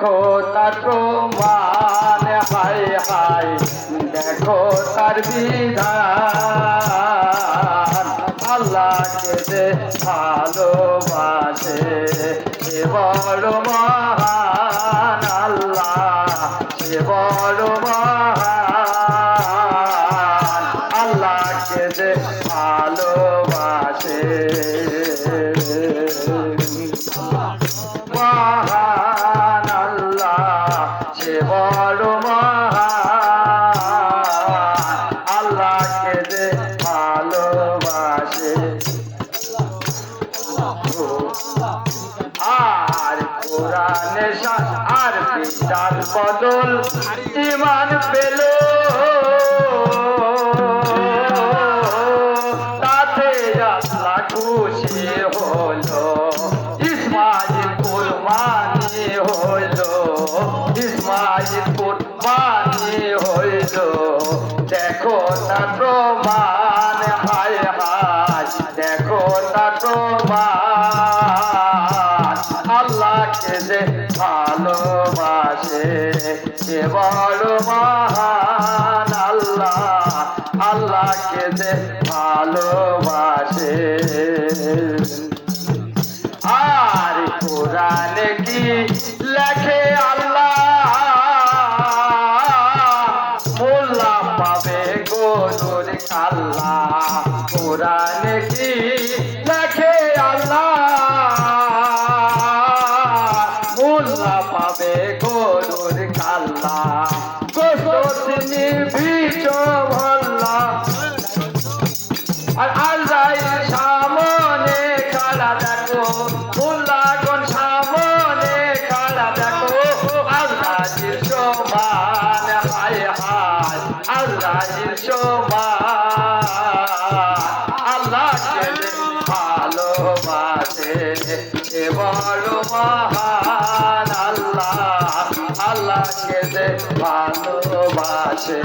দেখো তার প্রমাণ, হায় হায় দেখো তার বিধান। আল্লাহকে যে ভালোবাসে সে বড় মহান, আল্লাহ সে বড় মহান। আল্লাহকে যে ভালোবাসে মহান, আল্লাহ সে বড় মহান। আল্লাহকে যে ভালোবাসে আর কোরআনে আর বিচার বদল ঈমান পেল, তাতে আল্লাহ খুশি হলো। ইসমাইল কুরবানি হইলো, ইসমাইল কুরবানি হইলো। দেখো তার প্রমাণ, হায় হায় দেখো তার প্রমাণ। আল্লাহকে যে ভালোবাসে সে বড় মহান, আল্লাহ আল্লাহকে যে ভালোবাসে। আর কোরআনে কি লেখে আল্লাহ, মোল্লা পাবে গরুর কাল্লা। কোরআনে কি লেখে আল্লাহ, মোল্লা পাবে গরুর কাল্লা। গোসনি বিচ ভল্লা আর আল্লাহ সামনে কালা দেখো, মোল্লাগণ সামনে কালা দেখো। আল্লাহর সমান, হায় হায় আল্লাহর সমান। আল্লাহকে ভালোবাসে সে বড় মহান, আল্লাহ আল্লাহকে ভালোবাসে।